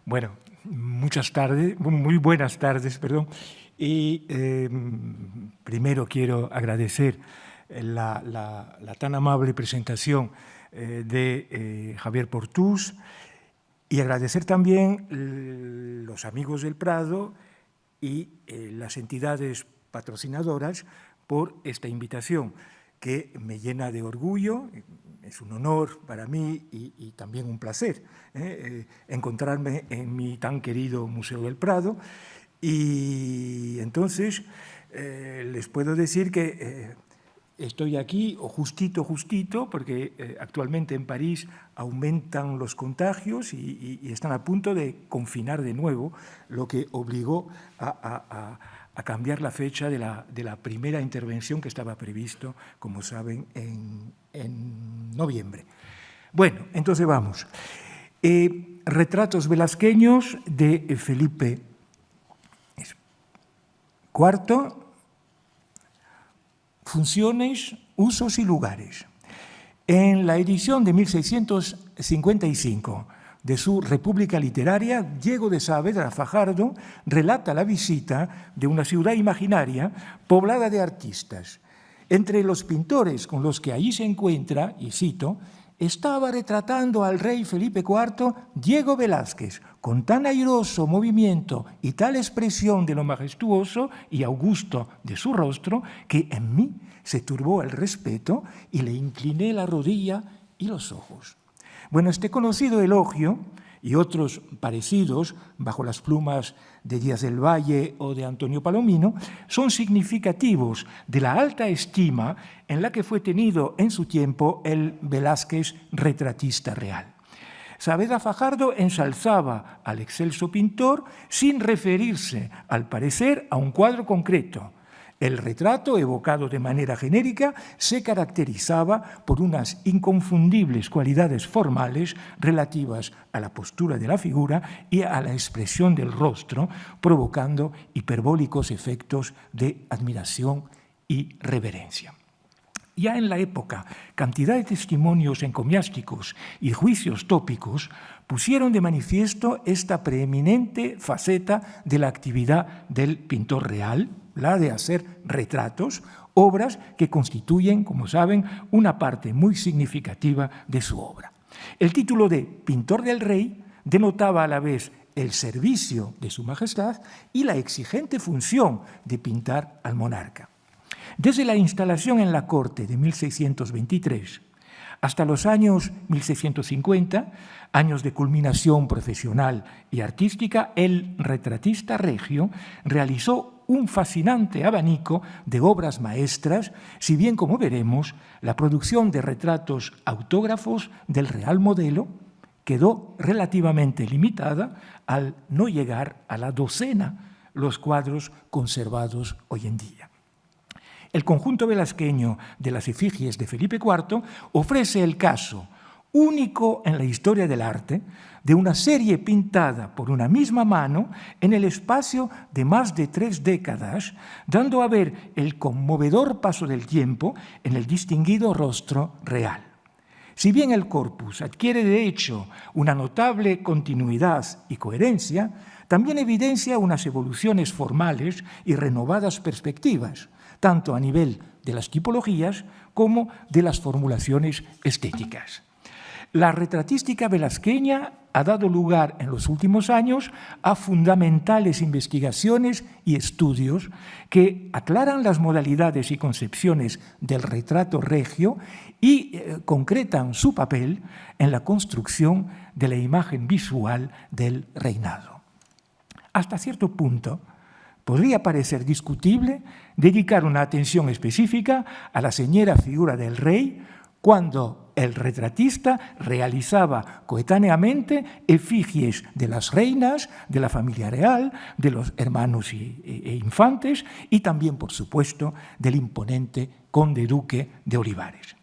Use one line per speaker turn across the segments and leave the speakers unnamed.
Bueno, muy buenas tardes, perdón. Y primero quiero agradecer la tan amable presentación de Javier Portús y agradecer también los amigos del Prado y las entidades patrocinadoras por esta invitación, que me llena de orgullo. Es un honor para mí y también un placer encontrarme en mi tan querido Museo del Prado. Y entonces les puedo decir que estoy aquí, o justito, porque actualmente en París aumentan los contagios y están a punto de confinar de nuevo, lo que obligó a cambiar la fecha de la primera intervención que estaba previsto, como saben, en noviembre. Bueno, entonces vamos. Retratos velasqueños de Felipe IV, funciones, usos y lugares. En la edición de 1655 de su República Literaria, Diego de Saavedra Fajardo relata la visita de una ciudad imaginaria poblada de artistas. Entre los pintores con los que allí se encuentra, y cito, estaba retratando al rey Felipe IV Diego Velázquez, con tan airoso movimiento y tal expresión de lo majestuoso y augusto de su rostro, que en mí se turbó el respeto y le incliné la rodilla y los ojos. Bueno, este conocido elogio y otros parecidos, bajo las plumas de Díaz del Valle o de Antonio Palomino, son significativos de la alta estima en la que fue tenido en su tiempo el Velázquez retratista real. Saavedra Fajardo ensalzaba al excelso pintor sin referirse, al parecer, a un cuadro concreto. El retrato, evocado de manera genérica, se caracterizaba por unas inconfundibles cualidades formales relativas a la postura de la figura y a la expresión del rostro, provocando hiperbólicos efectos de admiración y reverencia. Ya en la época, cantidad de testimonios encomiásticos y juicios tópicos pusieron de manifiesto esta preeminente faceta de la actividad del pintor real, la de hacer retratos, obras que constituyen, como saben, una parte muy significativa de su obra. El título de Pintor del Rey denotaba a la vez el servicio de su majestad y la exigente función de pintar al monarca. Desde la instalación en la corte de 1623 hasta los años 1650, años de culminación profesional y artística, el retratista regio realizó un fascinante abanico de obras maestras, si bien, como veremos, la producción de retratos autógrafos del Real Modelo quedó relativamente limitada al no llegar a la docena los cuadros conservados hoy en día. El conjunto velasqueño de las efigies de Felipe IV ofrece el caso único en la historia del arte de una serie pintada por una misma mano en el espacio de más de 3 décadas, dando a ver el conmovedor paso del tiempo en el distinguido rostro real. Si bien el corpus adquiere de hecho una notable continuidad y coherencia, también evidencia unas evoluciones formales y renovadas perspectivas, tanto a nivel de las tipologías como de las formulaciones estéticas. La retratística velasqueña ha dado lugar en los últimos años a fundamentales investigaciones y estudios que aclaran las modalidades y concepciones del retrato regio y concretan su papel en la construcción de la imagen visual del reinado. Hasta cierto punto, podría parecer discutible dedicar una atención específica a la señera figura del rey cuando el retratista realizaba coetáneamente efigies de las reinas, de la familia real, de los hermanos e infantes y también, por supuesto, del imponente conde duque de Olivares.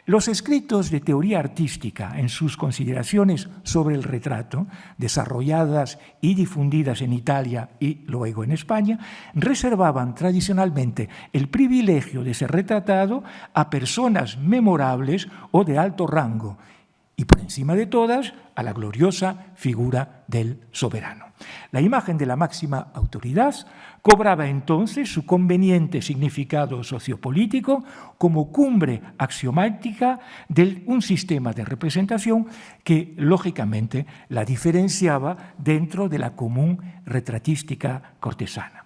Los escritos de teoría artística en sus consideraciones sobre el retrato, desarrolladas y difundidas en Italia y luego en España, reservaban tradicionalmente el privilegio de ser retratado a personas memorables o de alto rango, y por encima de todas a la gloriosa figura del soberano. La imagen de la máxima autoridad cobraba entonces su conveniente significado sociopolítico como cumbre axiomática de un sistema de representación que, lógicamente, la diferenciaba dentro de la común retratística cortesana.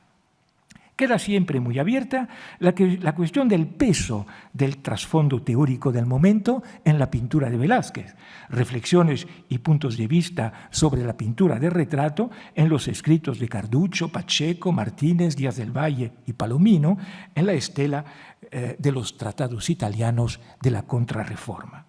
Queda siempre muy abierta la cuestión del peso del trasfondo teórico del momento en la pintura de Velázquez. Reflexiones y puntos de vista sobre la pintura de retrato en los escritos de Carducho, Pacheco, Martínez, Díaz del Valle y Palomino en la estela de los tratados italianos de la Contrarreforma.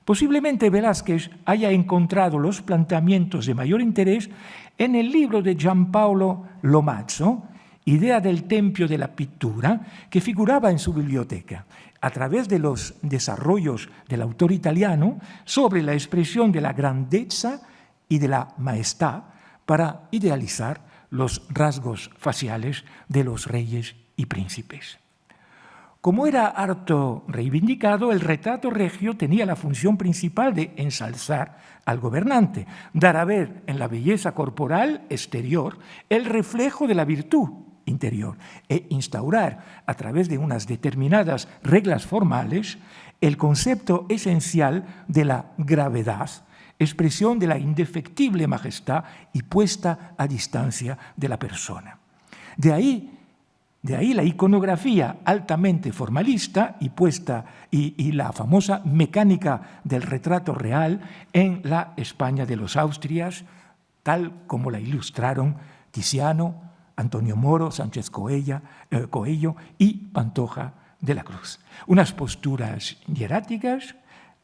Posiblemente Velázquez haya encontrado los planteamientos de mayor interés en el libro de Giampaolo Lomazzo, Idea del Tempio de la Pittura, que figuraba en su biblioteca, a través de los desarrollos del autor italiano sobre la expresión de la grandeza y de la majestad para idealizar los rasgos faciales de los reyes y príncipes. Como era harto reivindicado, el retrato regio tenía la función principal de ensalzar al gobernante, dar a ver en la belleza corporal exterior el reflejo de la virtud interior e instaurar a través de unas determinadas reglas formales el concepto esencial de la gravedad, expresión de la indefectible majestad y puesta a distancia de la persona. De ahí la iconografía altamente formalista y la famosa mecánica del retrato real en la España de los Austrias, tal como la ilustraron Tiziano, Antonio Moro, Sánchez Coello y Pantoja de la Cruz. Unas posturas hieráticas,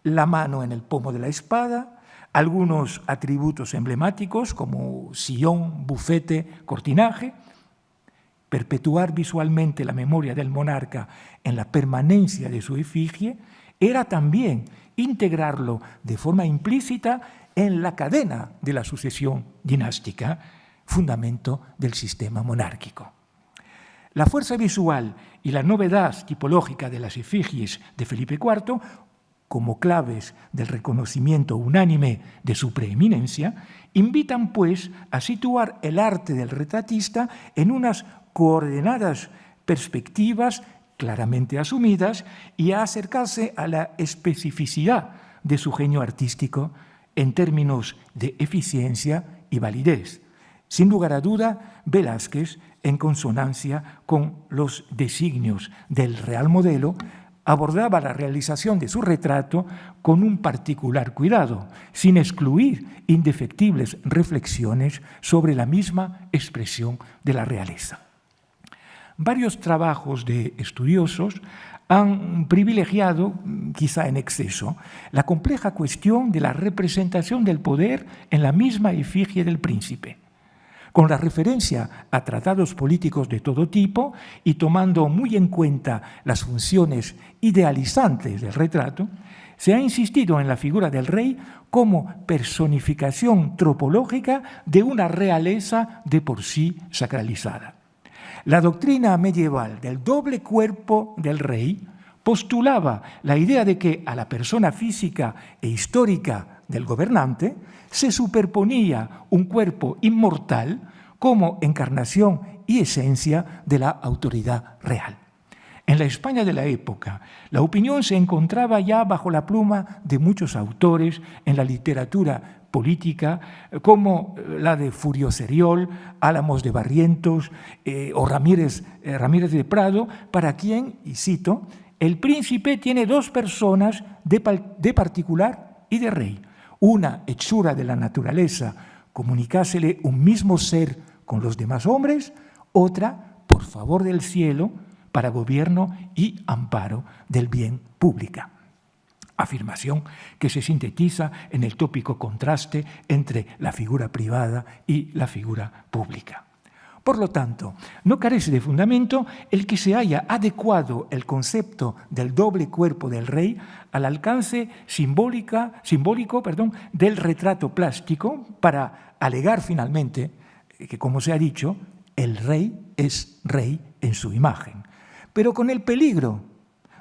la mano en el pomo de la espada, algunos atributos emblemáticos como sillón, bufete, cortinaje, perpetuar visualmente la memoria del monarca en la permanencia de su efigie era también integrarlo de forma implícita en la cadena de la sucesión dinástica, fundamento del sistema monárquico. La fuerza visual y la novedad tipológica de las efigies de Felipe IV, como claves del reconocimiento unánime de su preeminencia, invitan, pues, a situar el arte del retratista en unas coordenadas perspectivas claramente asumidas y a acercarse a la especificidad de su genio artístico en términos de eficiencia y validez. Sin lugar a duda, Velázquez, en consonancia con los designios del Real Modelo, abordaba la realización de su retrato con un particular cuidado, sin excluir indefectibles reflexiones sobre la misma expresión de la realeza. Varios trabajos de estudiosos han privilegiado, quizá en exceso, la compleja cuestión de la representación del poder en la misma efigie del príncipe. Con la referencia a tratados políticos de todo tipo y tomando muy en cuenta las funciones idealizantes del retrato, se ha insistido en la figura del rey como personificación tropológica de una realeza de por sí sacralizada. La doctrina medieval del doble cuerpo del rey postulaba la idea de que a la persona física e histórica del gobernante se superponía un cuerpo inmortal como encarnación y esencia de la autoridad real. En la España de la época, la opinión se encontraba ya bajo la pluma de muchos autores en la literatura política, como la de Furio Seriol, Álamos de Barrientos o Ramírez de Prado, para quien, y cito, el príncipe tiene dos personas de particular y de rey. Una hechura de la naturaleza, comunicásele un mismo ser con los demás hombres, otra, por favor del cielo, para gobierno y amparo del bien público. Afirmación que se sintetiza en el tópico contraste entre la figura privada y la figura pública. Por lo tanto, no carece de fundamento el que se haya adecuado el concepto del doble cuerpo del rey al alcance simbólico del retrato plástico para alegar finalmente que, como se ha dicho, el rey es rey en su imagen, pero con el peligro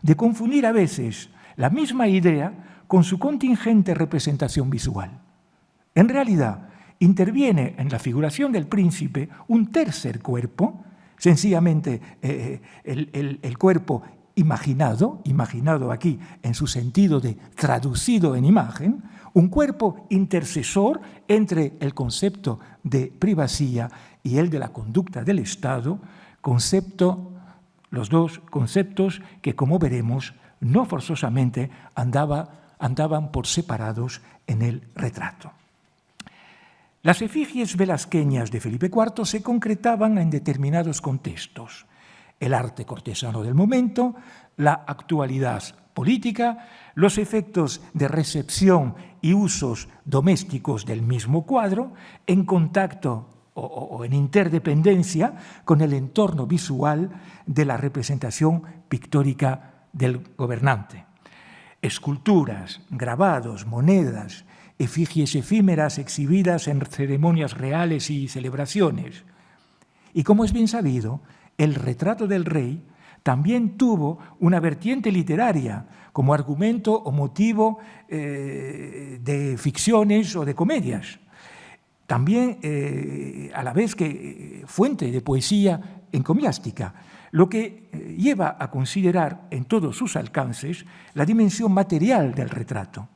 de confundir a veces la misma idea con su contingente representación visual. En realidad, interviene en la figuración del príncipe un tercer cuerpo, sencillamente el cuerpo imaginado aquí en su sentido de traducido en imagen, un cuerpo intercesor entre el concepto de privacía y el de la conducta del Estado, los dos conceptos que, como veremos, no forzosamente andaban por separados en el retrato. Las efigies velasqueñas de Felipe IV se concretaban en determinados contextos: el arte cortesano del momento, la actualidad política, los efectos de recepción y usos domésticos del mismo cuadro, en contacto o en interdependencia con el entorno visual de la representación pictórica del gobernante. Esculturas, grabados, monedas, efigies efímeras exhibidas en ceremonias reales y celebraciones. Y como es bien sabido, el retrato del rey también tuvo una vertiente literaria como argumento o motivo de ficciones o de comedias. También, a la vez que fuente de poesía encomiástica, lo que lleva a considerar en todos sus alcances la dimensión material del retrato.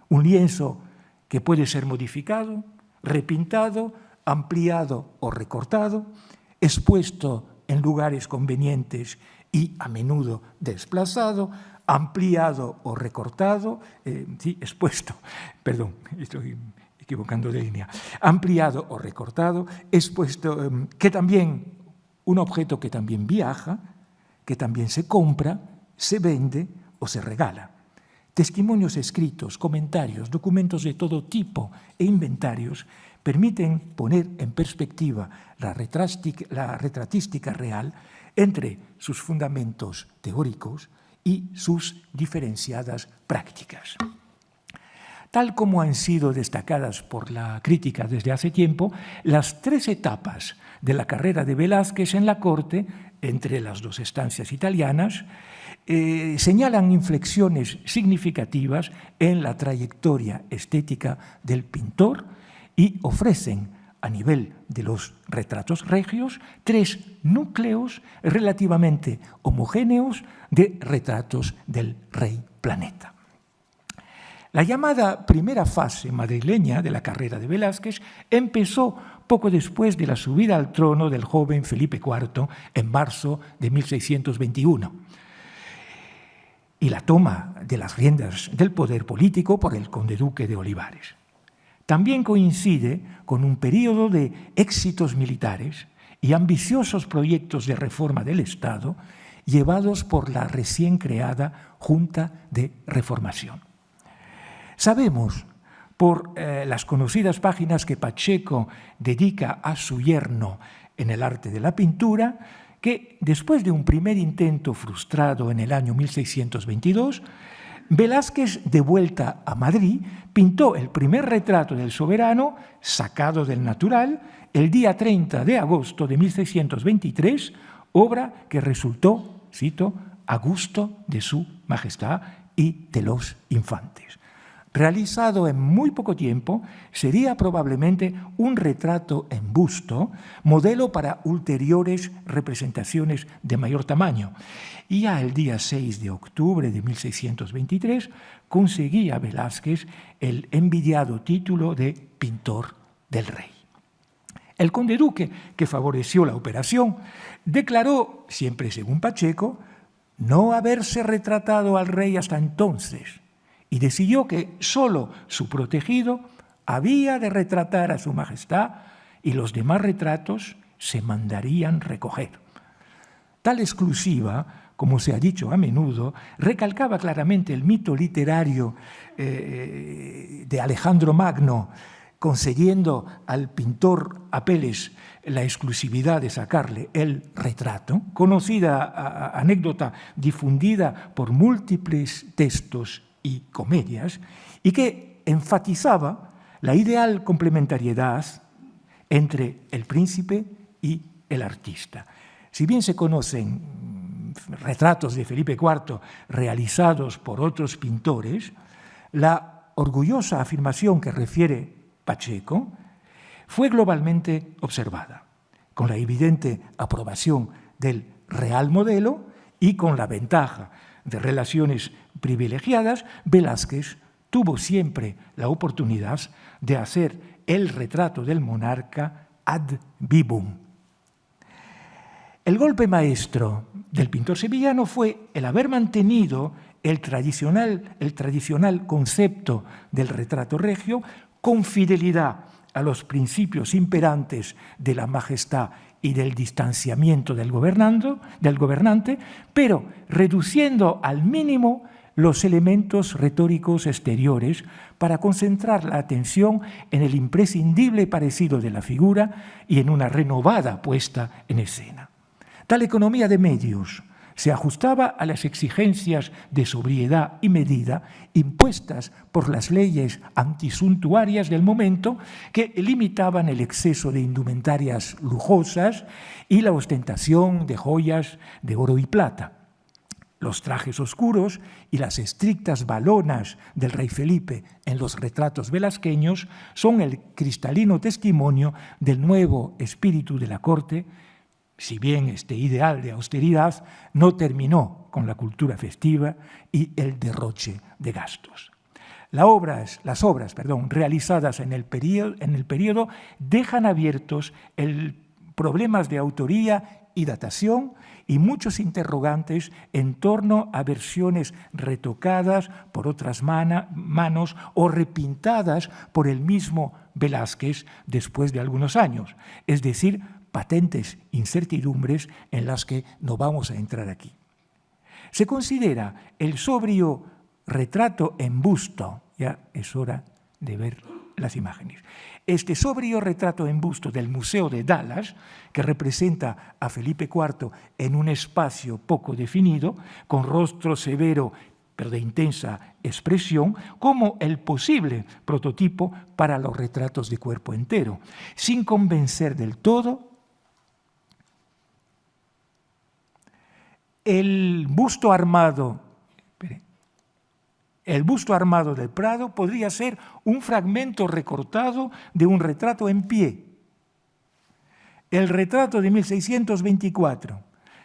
Un lienzo que puede ser modificado, repintado, ampliado o recortado, expuesto en lugares convenientes y a menudo desplazado, ampliado o recortado, expuesto, perdón, estoy equivocando de línea, ampliado o recortado, expuesto, que también, un objeto que también viaja, que también se compra, se vende o se regala. Testimonios escritos, comentarios, documentos de todo tipo e inventarios permiten poner en perspectiva la retratística real entre sus fundamentos teóricos y sus diferenciadas prácticas. Tal como han sido destacadas por la crítica desde hace tiempo, las 3 etapas de la carrera de Velázquez en la corte, entre las 2 estancias italianas, señalan inflexiones significativas en la trayectoria estética del pintor y ofrecen, a nivel de los retratos regios, 3 núcleos relativamente homogéneos de retratos del rey planeta. La llamada primera fase madrileña de la carrera de Velázquez empezó poco después de la subida al trono del joven Felipe IV en marzo de 1621 y la toma de las riendas del poder político por el conde duque de Olivares. También coincide con un periodo de éxitos militares y ambiciosos proyectos de reforma del Estado llevados por la recién creada Junta de Reformación. Sabemos, por las conocidas páginas que Pacheco dedica a su yerno en el arte de la pintura, que después de un primer intento frustrado en el año 1622, Velázquez, de vuelta a Madrid, pintó el primer retrato del soberano, sacado del natural, el día 30 de agosto de 1623, obra que resultó, cito, a gusto de su majestad y de los infantes. Realizado en muy poco tiempo, sería probablemente un retrato en busto, modelo para ulteriores representaciones de mayor tamaño. Y ya el día 6 de octubre de 1623 conseguía Velázquez el envidiado título de pintor del rey. El conde duque, que favoreció la operación, declaró, siempre según Pacheco, no haberse retratado al rey hasta entonces, y decidió que solo su protegido había de retratar a su majestad y los demás retratos se mandarían recoger. Tal exclusiva, como se ha dicho a menudo, recalcaba claramente el mito literario de Alejandro Magno, concediendo al pintor Apeles la exclusividad de sacarle el retrato, conocida anécdota difundida por múltiples textos y comedias, y que enfatizaba la ideal complementariedad entre el príncipe y el artista. Si bien se conocen retratos de Felipe IV realizados por otros pintores, La orgullosa afirmación que refiere Pacheco fue globalmente observada, con la evidente aprobación del real modelo y con la ventaja de relaciones privilegiadas. Velázquez tuvo siempre la oportunidad de hacer el retrato del monarca ad vivum. El golpe maestro del pintor sevillano fue el haber mantenido el tradicional concepto del retrato regio con fidelidad a los principios imperantes de la majestad y del distanciamiento del gobernante, pero reduciendo al mínimo los elementos retóricos exteriores para concentrar la atención en el imprescindible parecido de la figura y en una renovada puesta en escena. Tal economía de medios se ajustaba a las exigencias de sobriedad y medida impuestas por las leyes antisuntuarias del momento, que limitaban el exceso de indumentarias lujosas y la ostentación de joyas de oro y plata. Los trajes oscuros y las estrictas valonas del rey Felipe en los retratos velasqueños son el cristalino testimonio del nuevo espíritu de la corte, si bien este ideal de austeridad no terminó con la cultura festiva y el derroche de gastos. Las obras realizadas en el periodo dejan abiertos problemas de autoría y datación y muchos interrogantes en torno a versiones retocadas por otras manos o repintadas por el mismo Velázquez después de algunos años, es decir, patentes incertidumbres en las que no vamos a entrar aquí. Se considera el sobrio retrato en busto, ya es hora de ver las imágenes, este sobrio retrato en busto del Museo de Dallas, que representa a Felipe IV en un espacio poco definido, con rostro severo pero de intensa expresión, como el posible prototipo para los retratos de cuerpo entero, sin convencer del todo. El busto armado del Prado podría ser un fragmento recortado de un retrato en pie. El retrato de 1624,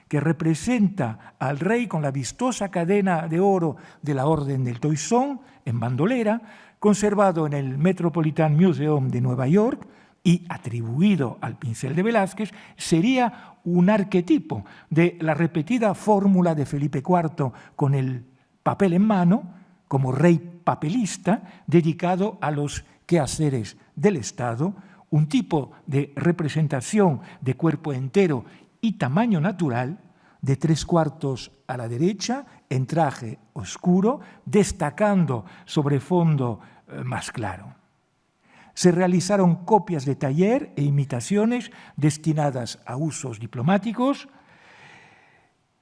que representa al rey con la vistosa cadena de oro de la Orden del Toisón en bandolera, conservado en el Metropolitan Museum de Nueva York y atribuido al pincel de Velázquez, sería un arquetipo de la repetida fórmula de Felipe IV con el papel en mano, como rey papelista dedicado a los quehaceres del Estado, un tipo de representación de cuerpo entero y tamaño natural, de 3/4 a la derecha, en traje oscuro, destacando sobre fondo más claro. Se realizaron copias de taller e imitaciones destinadas a usos diplomáticos,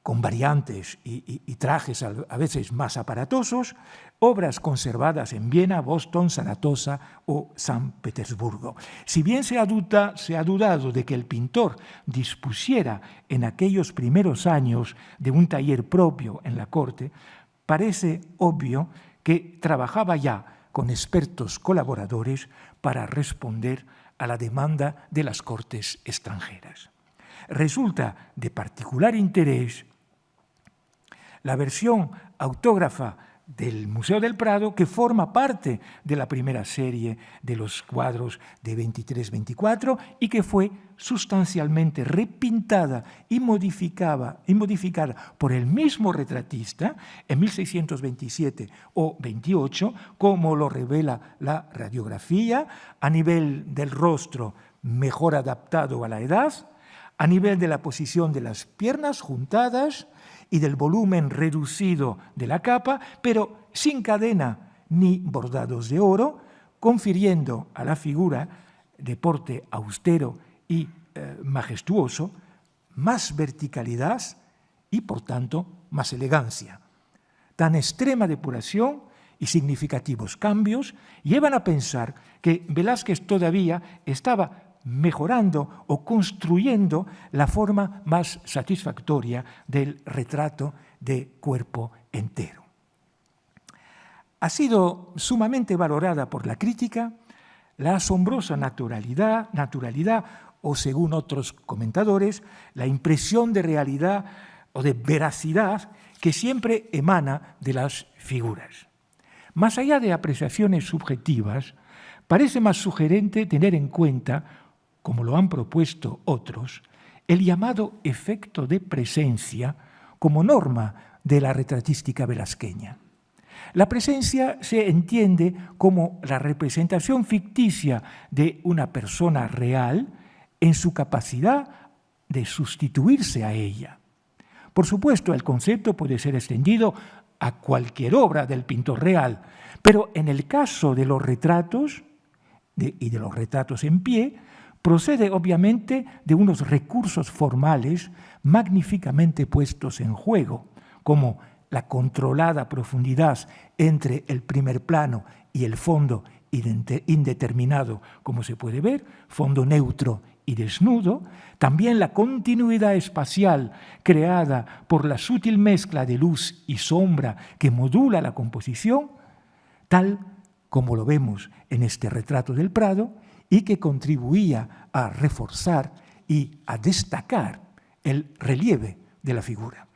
con variantes y trajes a veces más aparatosos, obras conservadas en Viena, Boston, Saratoga o San Petersburgo. Si bien se ha dudado de que el pintor dispusiera en aquellos primeros años de un taller propio en la corte, parece obvio que trabajaba ya con expertos colaboradores para responder a la demanda de las cortes extranjeras. Resulta de particular interés la versión autógrafa del Museo del Prado, que forma parte de la primera serie de los cuadros de 23-24 y que fue sustancialmente repintada y modificada por el mismo retratista en 1627 o 28, como lo revela la radiografía, a nivel del rostro mejor adaptado a la edad, a nivel de la posición de las piernas juntadas y del volumen reducido de la capa, pero sin cadena ni bordados de oro, confiriendo a la figura de porte austero y majestuoso más verticalidad y, por tanto, más elegancia. Tan extrema depuración y significativos cambios llevan a pensar que Velázquez todavía estaba mejorando o construyendo la forma más satisfactoria del retrato de cuerpo entero. Ha sido sumamente valorada por la crítica la asombrosa naturalidad o, según otros comentadores, la impresión de realidad o de veracidad que siempre emana de las figuras. Más allá de apreciaciones subjetivas, parece más sugerente tener en cuenta, como lo han propuesto otros, el llamado efecto de presencia como norma de la retratística velasqueña. La presencia se entiende como la representación ficticia de una persona real en su capacidad de sustituirse a ella. Por supuesto, el concepto puede ser extendido a cualquier obra del pintor real, pero en el caso de los retratos y de los retratos en pie, procede obviamente de unos recursos formales magníficamente puestos en juego, como la controlada profundidad entre el primer plano y el fondo indeterminado, como se puede ver, fondo neutro y desnudo, también la continuidad espacial creada por la sutil mezcla de luz y sombra que modula la composición, tal como lo vemos en este retrato del Prado, y que contribuía a reforzar y a destacar el relieve de la figura.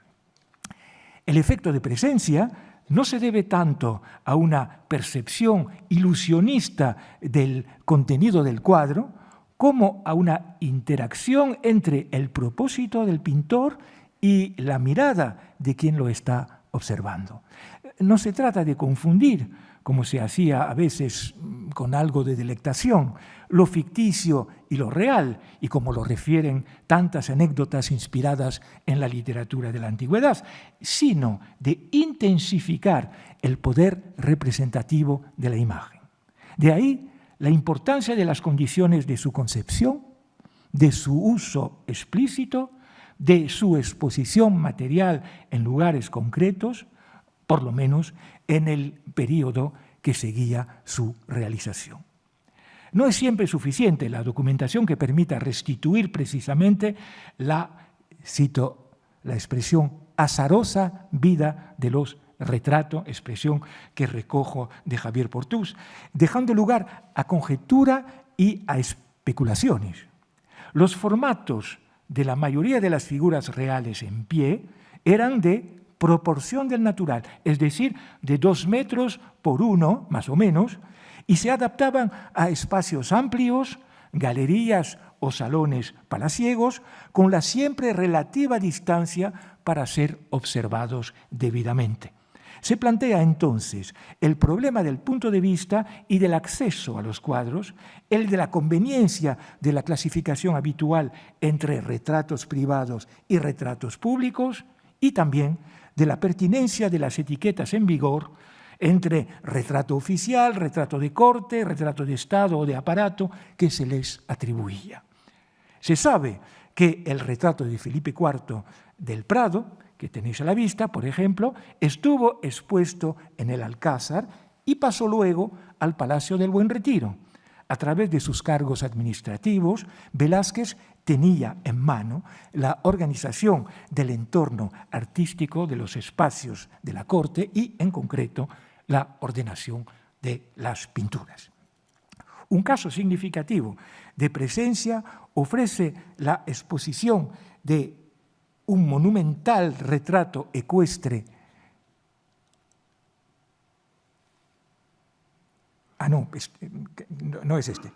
El efecto de presencia no se debe tanto a una percepción ilusionista del contenido del cuadro como a una interacción entre el propósito del pintor y la mirada de quien lo está observando. No se trata de confundir, como se hacía a veces con algo de delectación, lo ficticio y lo real, y como lo refieren tantas anécdotas inspiradas en la literatura de la antigüedad, sino de intensificar el poder representativo de la imagen. De ahí la importancia de las condiciones de su concepción, de su uso explícito, de su exposición material en lugares concretos, por lo menos en el periodo que seguía su realización. No es siempre suficiente la documentación que permita restituir precisamente cito la expresión, azarosa vida de los retratos, expresión que recojo de Javier Portús, dejando lugar a conjetura y a especulaciones. Los formatos de la mayoría de las figuras reales en pie eran de proporción del natural, es decir, de 2 metros por 1, más o menos, y se adaptaban a espacios amplios, galerías o salones palaciegos, con la siempre relativa distancia para ser observados debidamente. Se plantea entonces el problema del punto de vista y del acceso a los cuadros, el de la conveniencia de la clasificación habitual entre retratos privados y retratos públicos, y también de la pertinencia de las etiquetas en vigor entre retrato oficial, retrato de corte, retrato de Estado o de aparato que se les atribuía. Se sabe que el retrato de Felipe IV del Prado, que tenéis a la vista, por ejemplo, estuvo expuesto en el Alcázar y pasó luego al Palacio del Buen Retiro. A través de sus cargos administrativos, Velázquez tenía en mano la organización del entorno artístico de los espacios de la corte y, en concreto, la ordenación de las pinturas. Un caso significativo de presencia ofrece la exposición de un monumental retrato ecuestre. No es este,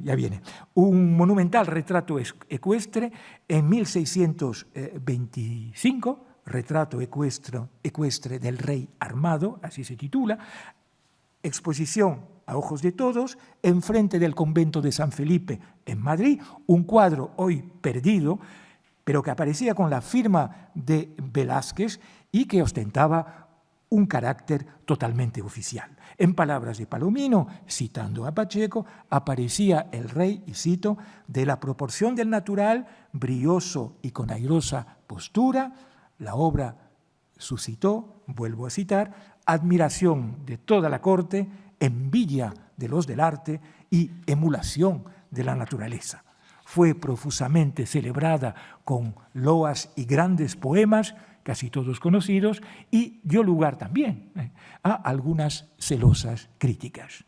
ya viene. Un monumental retrato ecuestre en 1625, retrato ecuestre del rey armado, así se titula, exposición a ojos de todos, enfrente del convento de San Felipe en Madrid, un cuadro hoy perdido, pero que aparecía con la firma de Velázquez y que ostentaba un carácter totalmente oficial. En palabras de Palomino, citando a Pacheco, aparecía el rey, y cito, de la proporción del natural, brioso y con airosa postura. La obra suscitó, vuelvo a citar, admiración de toda la corte, envidia de los del arte y emulación de la naturaleza. Fue profusamente celebrada con loas y grandes poemas casi todos conocidos, y dio lugar también a algunas celosas críticas.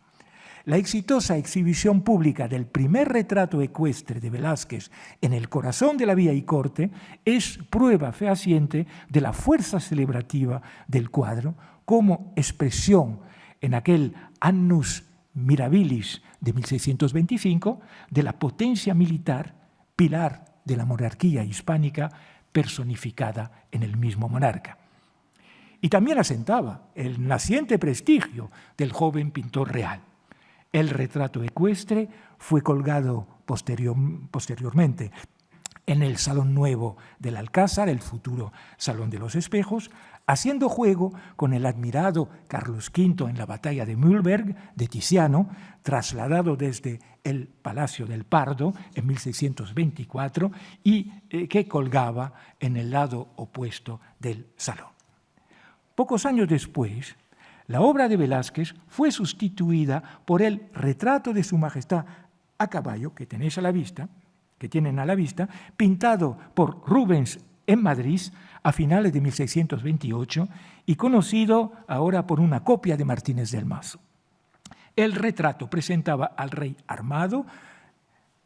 La exitosa exhibición pública del primer retrato ecuestre de Velázquez en el corazón de la Vía y Corte es prueba fehaciente de la fuerza celebrativa del cuadro como expresión en aquel annus mirabilis de 1625 de la potencia militar, pilar de la monarquía hispánica personificada en el mismo monarca. Y también asentaba el naciente prestigio del joven pintor real. El retrato ecuestre fue colgado posteriormente en el Salón Nuevo del Alcázar, el futuro Salón de los Espejos, haciendo juego con el admirado Carlos V en la batalla de Mühlberg de Tiziano, trasladado desde el Palacio del Pardo en 1624 y que colgaba en el lado opuesto del salón. Pocos años después, la obra de Velázquez fue sustituida por el retrato de Su Majestad a caballo, que tienen a la vista, pintado por Rubens en Madrid a finales de 1628 y conocido ahora por una copia de Martínez del Mazo. El retrato presentaba al rey armado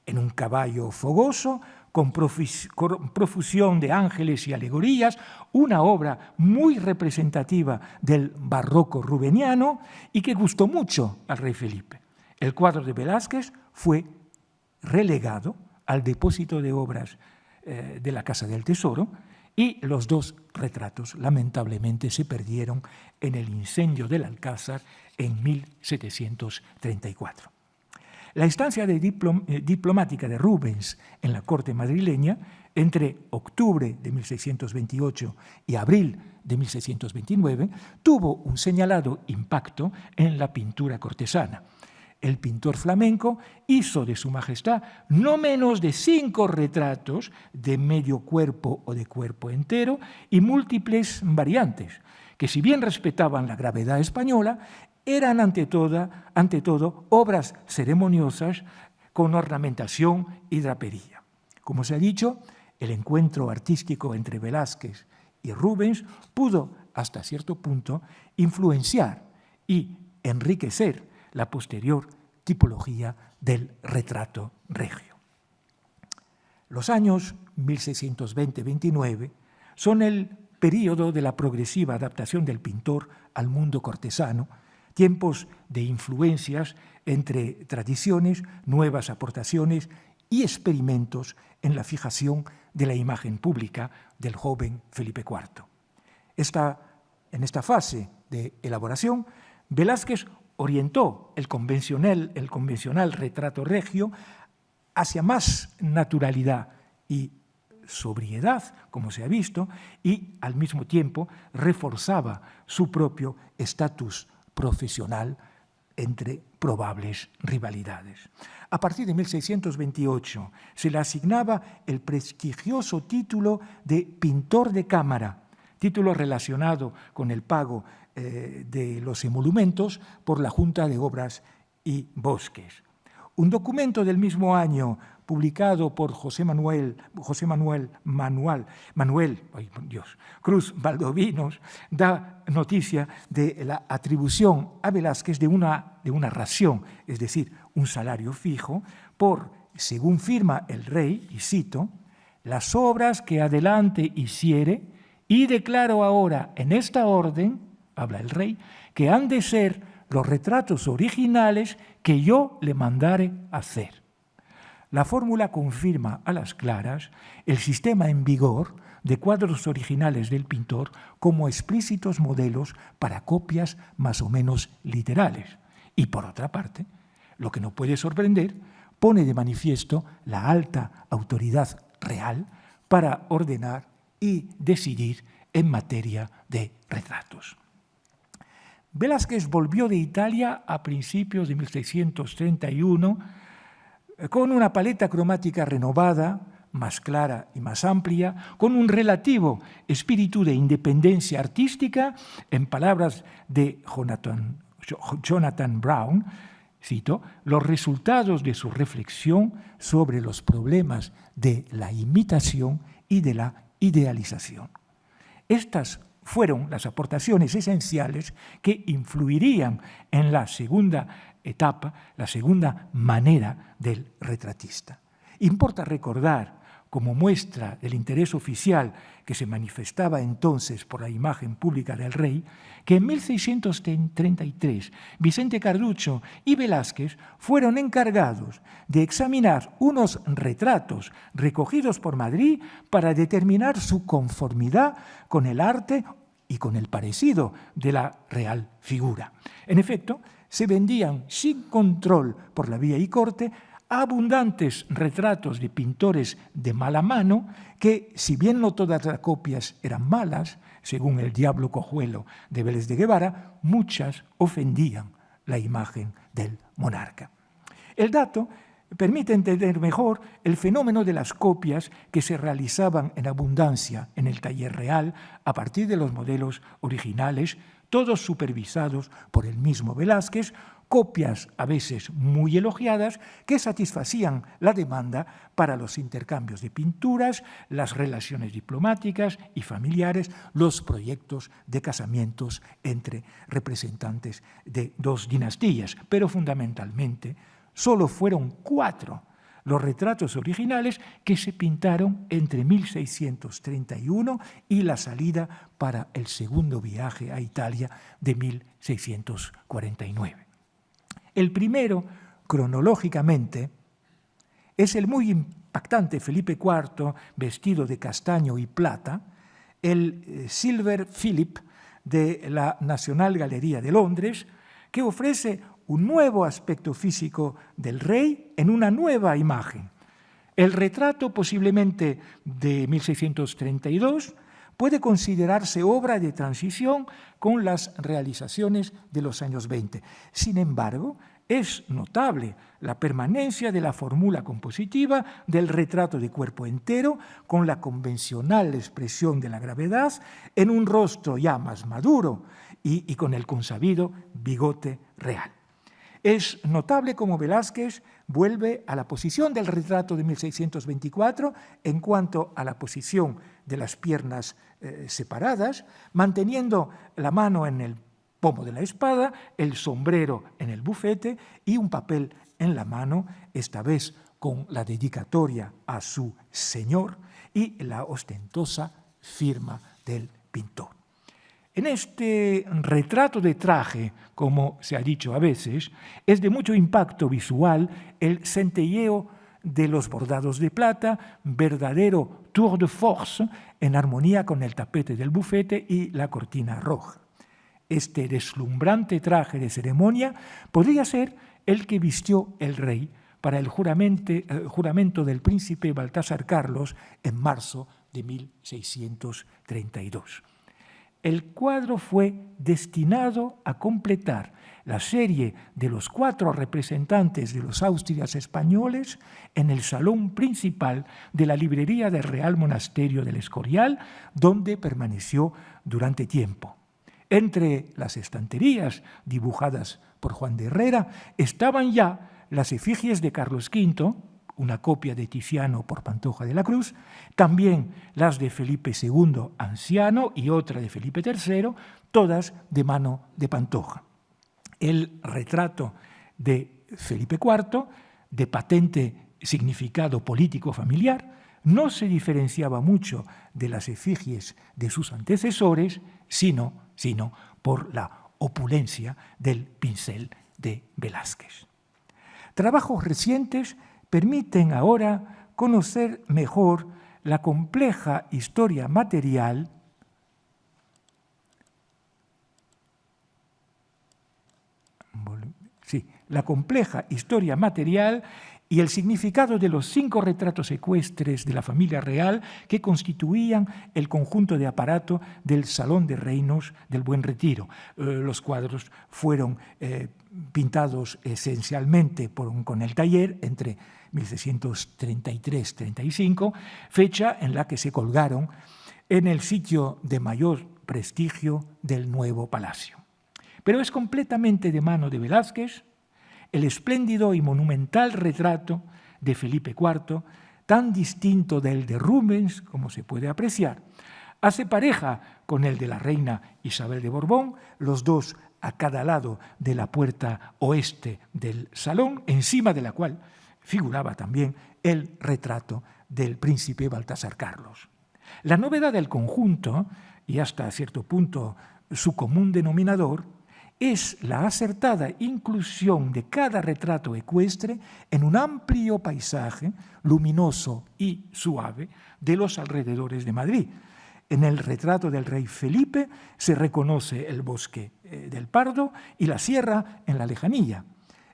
en un caballo fogoso, con profusión de ángeles y alegorías, una obra muy representativa del barroco rubeniano y que gustó mucho al rey Felipe. El cuadro de Velázquez fue relegado al depósito de obras de la Casa del Tesoro y los dos retratos lamentablemente se perdieron en el incendio del Alcázar en 1734. La estancia diplomática de Rubens en la corte madrileña entre octubre de 1628 y abril de 1629 tuvo un señalado impacto en la pintura cortesana. El pintor flamenco hizo de Su Majestad no menos de 5 retratos de medio cuerpo o de cuerpo entero y múltiples variantes, que si bien respetaban la gravedad española, eran ante todo obras ceremoniosas con ornamentación y drapería. Como se ha dicho, el encuentro artístico entre Velázquez y Rubens pudo, hasta cierto punto, influenciar y enriquecer la posterior tipología del retrato regio. Los años 1620-29 son el período de la progresiva adaptación del pintor al mundo cortesano, tiempos de influencias entre tradiciones, nuevas aportaciones y experimentos en la fijación de la imagen pública del joven Felipe IV. En esta fase de elaboración, Velázquez orientó el convencional retrato regio hacia más naturalidad y sobriedad, como se ha visto, y al mismo tiempo reforzaba su propio estatus profesional entre probables rivalidades. A partir de 1628 se le asignaba el prestigioso título de pintor de cámara, título relacionado con el pago de los emolumentos por la Junta de Obras y Bosques. Un documento del mismo año publicado por Manuel Cruz Valdovinos da noticia de la atribución a Velázquez de una ración, es decir, un salario fijo, por, según firma el rey, y cito, las obras que adelante hiciere, y declaro ahora en esta orden, habla el rey, que han de ser los retratos originales que yo le mandare hacer. La fórmula confirma a las claras el sistema en vigor de cuadros originales del pintor como explícitos modelos para copias más o menos literales. Y por otra parte, lo que no puede sorprender, pone de manifiesto la alta autoridad real para ordenar y decidir en materia de retratos. Velázquez volvió de Italia a principios de 1631 con una paleta cromática renovada, más clara y más amplia, con un relativo espíritu de independencia artística, en palabras de Jonathan Brown, cito, los resultados de su reflexión sobre los problemas de la imitación y de la idealización. Estas fueron las aportaciones esenciales que influirían en la segunda etapa, la segunda manera del retratista. Importa recordar, como muestra del interés oficial que se manifestaba entonces por la imagen pública del rey, que en 1633 Vicente Carducho y Velázquez fueron encargados de examinar unos retratos recogidos por Madrid para determinar su conformidad con el arte y con el parecido de la real figura. En efecto, se vendían sin control por la vía y corte abundantes retratos de pintores de mala mano que, si bien no todas las copias eran malas, según el Diablo Cojuelo de Vélez de Guevara, muchas ofendían la imagen del monarca. El dato permite entender mejor el fenómeno de las copias que se realizaban en abundancia en el taller real a partir de los modelos originales, todos supervisados por el mismo Velázquez, copias a veces muy elogiadas que satisfacían la demanda para los intercambios de pinturas, las relaciones diplomáticas y familiares, los proyectos de casamientos entre representantes de dos dinastías. Pero fundamentalmente solo fueron 4 los retratos originales que se pintaron entre 1631 y la salida para el segundo viaje a Italia de 1649. El primero, cronológicamente, es el muy impactante Felipe IV vestido de castaño y plata, el Silver Philip de la National Gallery de Londres, que ofrece un nuevo aspecto físico del rey en una nueva imagen. El retrato, posiblemente de 1632, puede considerarse obra de transición con las realizaciones de los años 20. Sin embargo, es notable la permanencia de la fórmula compositiva del retrato de cuerpo entero con la convencional expresión de la gravedad en un rostro ya más maduro y con el consabido bigote real. Es notable cómo Velázquez vuelve a la posición del retrato de 1624 en cuanto a la posición de las piernas separadas, manteniendo la mano en el pomo de la espada, el sombrero en el bufete y un papel en la mano, esta vez con la dedicatoria a su señor y la ostentosa firma del pintor. En este retrato de traje, como se ha dicho a veces, es de mucho impacto visual el centelleo de los bordados de plata, verdadero tour de force en armonía con el tapete del bufete y la cortina roja. Este deslumbrante traje de ceremonia podría ser el que vistió el rey para el juramento del príncipe Baltasar Carlos en marzo de 1632. El cuadro fue destinado a completar la serie de los 4 representantes de los Austrias españoles en el salón principal de la librería del Real Monasterio del Escorial, donde permaneció durante tiempo. Entre las estanterías dibujadas por Juan de Herrera estaban ya las efigies de Carlos V, una copia de Tiziano por Pantoja de la Cruz, también las de Felipe II anciano y otra de Felipe III, todas de mano de Pantoja. El retrato de Felipe IV, de patente significado político familiar, no se diferenciaba mucho de las efigies de sus antecesores, sino por la opulencia del pincel de Velázquez. Trabajos recientes permiten ahora conocer mejor la compleja historia material y el significado de los 5 retratos ecuestres de la familia real que constituían el conjunto de aparato del Salón de Reinos del Buen Retiro. Los cuadros fueron pintados esencialmente con el taller entre 1633-35, fecha en la que se colgaron en el sitio de mayor prestigio del nuevo palacio. Pero es completamente de mano de Velázquez el espléndido y monumental retrato de Felipe IV, tan distinto del de Rubens como se puede apreciar, Hace pareja con el de la reina Isabel de Borbón, los dos a cada lado de la puerta oeste del salón, encima de la cual figuraba también el retrato del príncipe Baltasar Carlos. La novedad del conjunto, y hasta cierto punto su común denominador, es la acertada inclusión de cada retrato ecuestre en un amplio paisaje luminoso y suave de los alrededores de Madrid. En el retrato del rey Felipe se reconoce el bosque del Pardo y la sierra en la lejanía.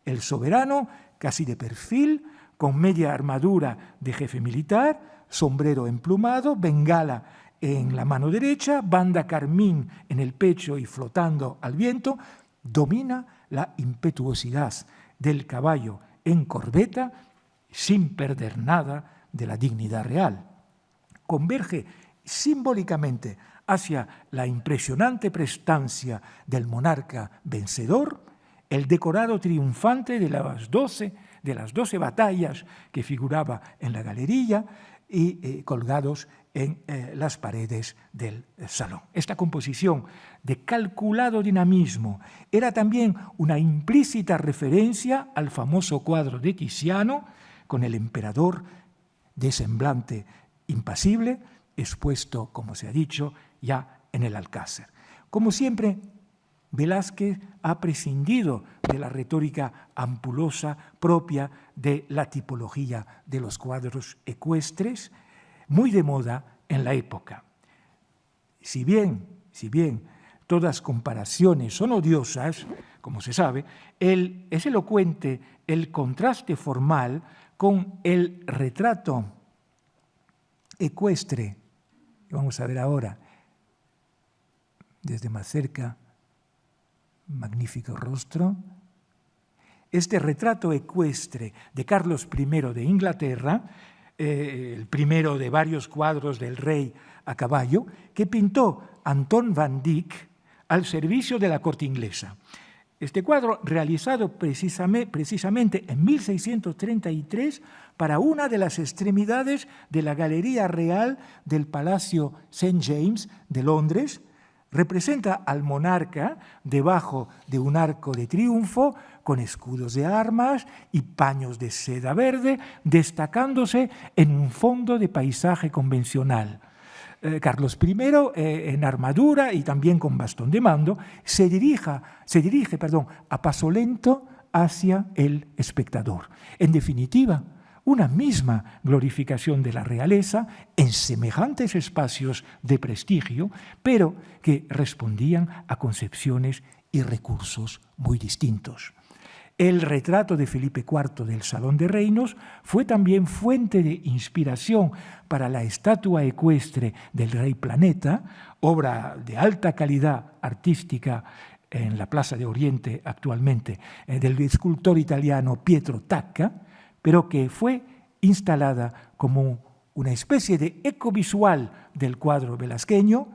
El soberano, casi de perfil, con media armadura de jefe militar, sombrero emplumado, bengala en la mano derecha, banda carmín en el pecho y flotando al viento, domina la impetuosidad del caballo en corbeta sin perder nada de la dignidad real. Converge simbólicamente hacia la impresionante prestancia del monarca vencedor, el decorado triunfante de las 12 batallas que figuraba en la galería y colgados en las paredes del salón. Esta composición de calculado dinamismo era también una implícita referencia al famoso cuadro de Tiziano, con el emperador de semblante impasible, expuesto, como se ha dicho, ya en el Alcázar. Como siempre, Velázquez ha prescindido de la retórica ampulosa propia de la tipología de los cuadros ecuestres, muy de moda en la época. Si bien todas comparaciones son odiosas, como se sabe, es elocuente el contraste formal con el retrato ecuestre, que vamos a ver ahora, desde más cerca, magnífico rostro. Este retrato ecuestre de Carlos I de Inglaterra, el primero de varios cuadros del rey a caballo, que pintó Anton van Dyck al servicio de la corte inglesa. Este cuadro, realizado precisamente en 1633 para una de las extremidades de la Galería Real del Palacio St. James de Londres, representa al monarca debajo de un arco de triunfo con escudos de armas y paños de seda verde, destacándose en un fondo de paisaje convencional. Carlos I, en armadura y también con bastón de mando, se dirige a paso lento hacia el espectador. En definitiva, una misma glorificación de la realeza en semejantes espacios de prestigio, pero que respondían a concepciones y recursos muy distintos. El retrato de Felipe IV del Salón de Reinos fue también fuente de inspiración para la estatua ecuestre del Rey Planeta, obra de alta calidad artística en la Plaza de Oriente actualmente, del escultor italiano Pietro Tacca, pero que fue instalada como una especie de eco visual del cuadro velasqueño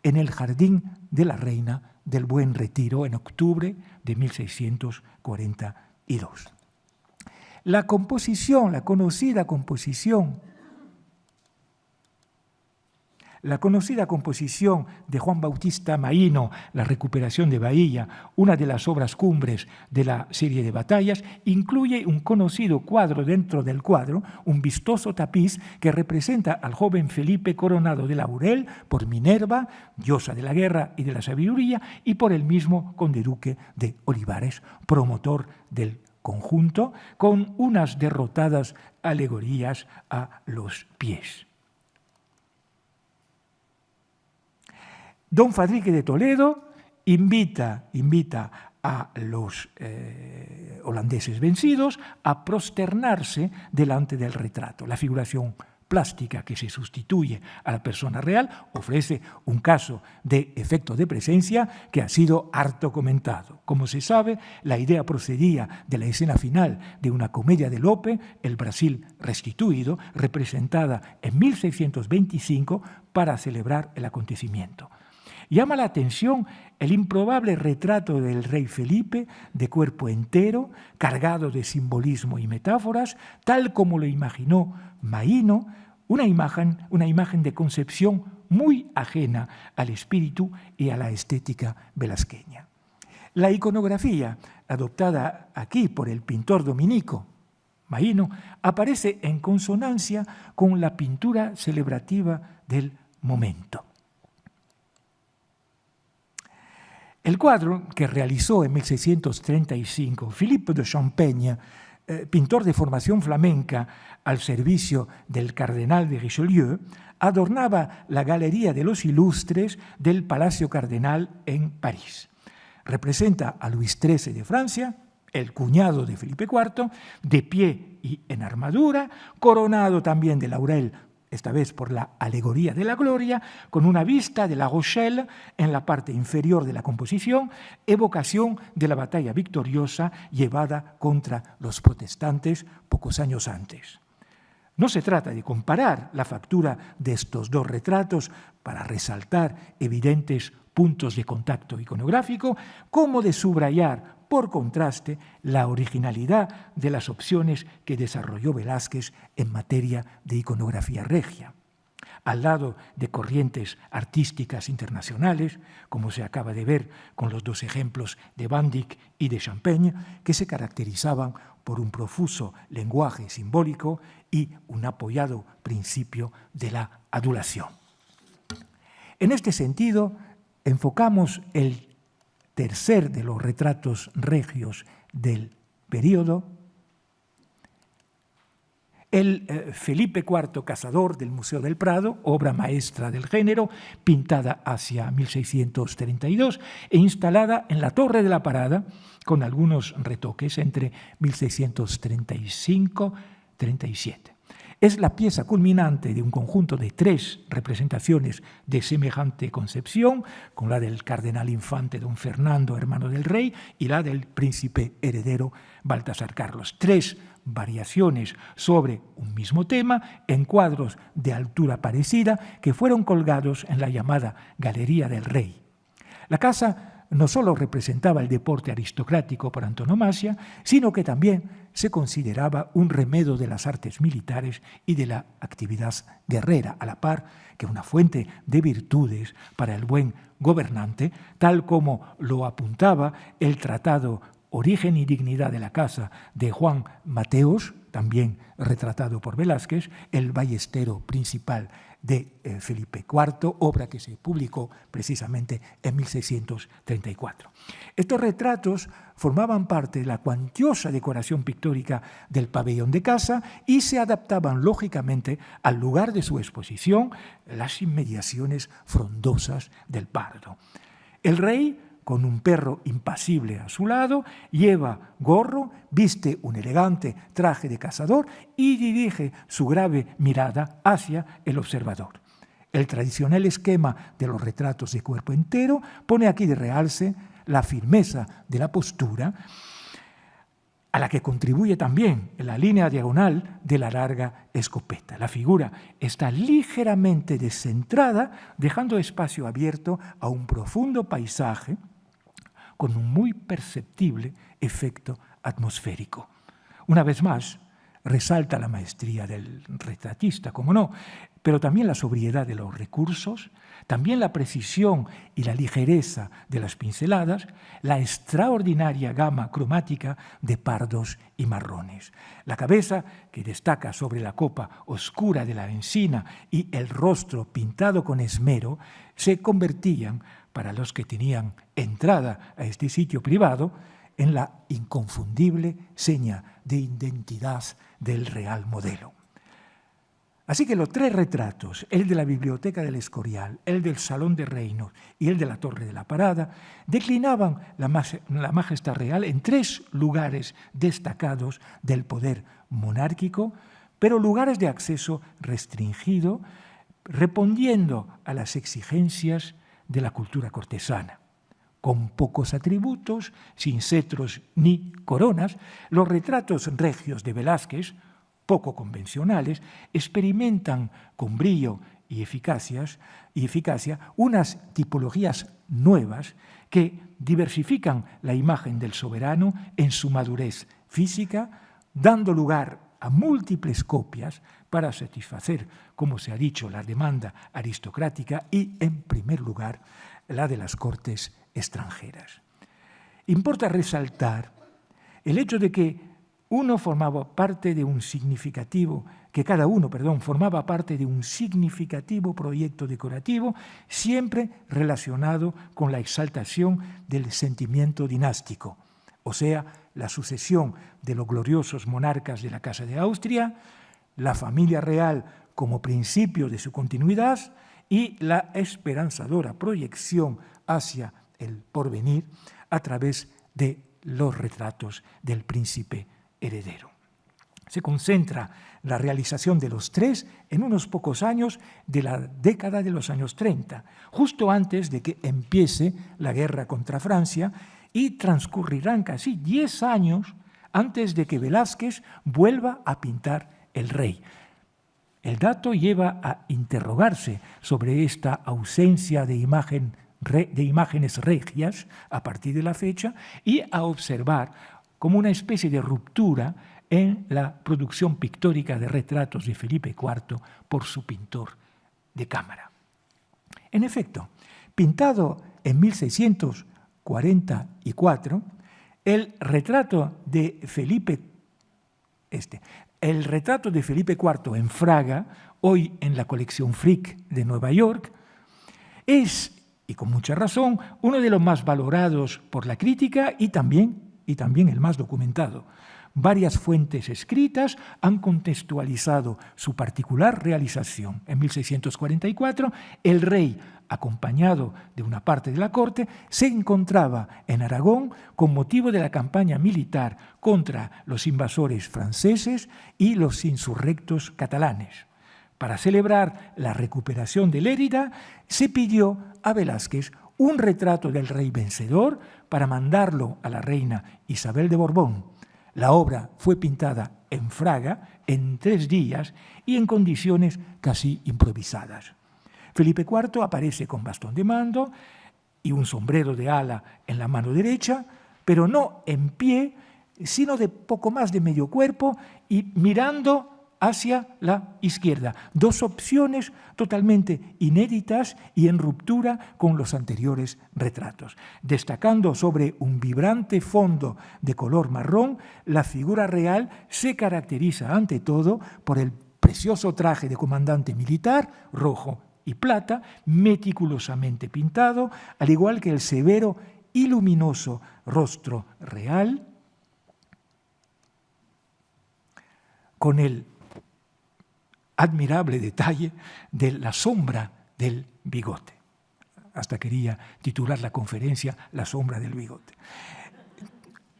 en el Jardín de la Reina del Buen Retiro en octubre de 1642. La conocida composición de Juan Bautista Maíno, La recuperación de Bahía, una de las obras cumbres de la serie de batallas, incluye un conocido cuadro dentro del cuadro, un vistoso tapiz que representa al joven Felipe coronado de laurel por Minerva, diosa de la guerra y de la sabiduría, y por el mismo conde duque de Olivares, promotor del conjunto, con unas derrotadas alegorías a los pies. Don Fadrique de Toledo invita a los holandeses vencidos a prosternarse delante del retrato. La figuración plástica que se sustituye a la persona real ofrece un caso de efecto de presencia que ha sido harto comentado. Como se sabe, la idea procedía de la escena final de una comedia de Lope, El Brasil restituido, representada en 1625 para celebrar el acontecimiento. Llama la atención el improbable retrato del rey Felipe de cuerpo entero, cargado de simbolismo y metáforas, tal como lo imaginó Maíno, una imagen de concepción muy ajena al espíritu y a la estética velasqueña. La iconografía adoptada aquí por el pintor dominico Maíno aparece en consonancia con la pintura celebrativa del momento. El cuadro que realizó en 1635 Philippe de Champaigne, pintor de formación flamenca al servicio del cardenal de Richelieu, adornaba la Galería de los Ilustres del Palacio Cardenal en París. Representa a Luis XIII de Francia, el cuñado de Felipe IV, de pie y en armadura, coronado también de laurel, esta vez por la alegoría de la gloria, con una vista de La Rochelle en la parte inferior de la composición, evocación de la batalla victoriosa llevada contra los protestantes pocos años antes. No se trata de comparar la factura de estos dos retratos para resaltar evidentes puntos de contacto iconográfico, como de subrayar, por contraste, la originalidad de las opciones que desarrolló Velázquez en materia de iconografía regia. Al lado de corrientes artísticas internacionales, como se acaba de ver con los dos ejemplos de Van Dyck y de Champaigne, que se caracterizaban por un profuso lenguaje simbólico y un apoyado principio de la adulación. En este sentido, enfocamos el tercer de los retratos regios del período, el Felipe IV Cazador del Museo del Prado, obra maestra del género, pintada hacia 1632 e instalada en la Torre de la Parada, con algunos retoques entre 1635-37. Es la pieza culminante de un conjunto de 3 representaciones de semejante concepción, con la del cardenal infante don Fernando, hermano del rey, y la del príncipe heredero Baltasar Carlos. 3 variaciones sobre un mismo tema en cuadros de altura parecida que fueron colgados en la llamada Galería del Rey. La casa no solo representaba el deporte aristocrático por antonomasia, sino que también se consideraba un remedio de las artes militares y de la actividad guerrera, a la par que una fuente de virtudes para el buen gobernante, tal como lo apuntaba el tratado Origen y Dignidad de la Casa de Juan Mateos, también retratado por Velázquez, el ballestero principal de Felipe IV, obra que se publicó precisamente en 1634. Estos retratos formaban parte de la cuantiosa decoración pictórica del pabellón de casa y se adaptaban lógicamente al lugar de su exposición, las inmediaciones frondosas del Pardo. El rey, con un perro impasible a su lado, lleva gorro, viste un elegante traje de cazador y dirige su grave mirada hacia el observador. El tradicional esquema de los retratos de cuerpo entero pone aquí de realce la firmeza de la postura, a la que contribuye también la línea diagonal de la larga escopeta. La figura está ligeramente descentrada, dejando espacio abierto a un profundo paisaje con un muy perceptible efecto atmosférico. Una vez más, resalta la maestría del retratista, como no, pero también la sobriedad de los recursos, también la precisión y la ligereza de las pinceladas, la extraordinaria gama cromática de pardos y marrones. La cabeza, que destaca sobre la copa oscura de la encina, y el rostro pintado con esmero, se convertían, para los que tenían entrada a este sitio privado, en la inconfundible seña de identidad del real modelo. Así que los 3 retratos, el de la Biblioteca del Escorial, el del Salón de Reinos y el de la Torre de la Parada, declinaban la majestad real en 3 lugares destacados del poder monárquico, pero lugares de acceso restringido, respondiendo a las exigencias de la cultura cortesana. Con pocos atributos, sin cetros ni coronas, los retratos regios de Velázquez, poco convencionales, experimentan con brillo y eficacia unas tipologías nuevas que diversifican la imagen del soberano en su madurez física, dando lugar a múltiples copias para satisfacer, como se ha dicho, la demanda aristocrática y, en primer lugar, la de las cortes extranjeras. Importa resaltar el hecho de que cada uno formaba parte de un significativo proyecto decorativo, siempre relacionado con la exaltación del sentimiento dinástico, o sea, la sucesión de los gloriosos monarcas de la Casa de Austria, la familia real como principio de su continuidad y la esperanzadora proyección hacia el porvenir a través de los retratos del príncipe heredero. Se concentra la realización de los tres en unos pocos años de la década de los años 30, justo antes de que empiece la guerra contra Francia, y transcurrirán casi 10 años antes de que Velázquez vuelva a pintar el rey. El dato lleva a interrogarse sobre esta ausencia de imágenes regias a partir de la fecha y a observar como una especie de ruptura en la producción pictórica de retratos de Felipe IV por su pintor de cámara. En efecto, pintado en 1644, el retrato de Felipe IV en Fraga, hoy en la colección Frick de Nueva York, es, y con mucha razón, uno de los más valorados por la crítica y también el más documentado. Varias fuentes escritas han contextualizado su particular realización. En 1644, el rey, acompañado de una parte de la corte, se encontraba en Aragón con motivo de la campaña militar contra los invasores franceses y los insurrectos catalanes. Para celebrar la recuperación de Lérida, se pidió a Velázquez un retrato del rey vencedor para mandarlo a la reina Isabel de Borbón. La obra fue pintada en Fraga en 3 días y en condiciones casi improvisadas. Felipe IV aparece con bastón de mando y un sombrero de ala en la mano derecha, pero no en pie, sino de poco más de medio cuerpo y mirando hacia la izquierda. 2 opciones totalmente inéditas y en ruptura con los anteriores retratos. Destacando sobre un vibrante fondo de color marrón, la figura real se caracteriza ante todo por el precioso traje de comandante militar, rojo y plata, meticulosamente pintado, al igual que el severo y luminoso rostro real, con el admirable detalle de la sombra del bigote. Hasta quería titular la conferencia La sombra del bigote.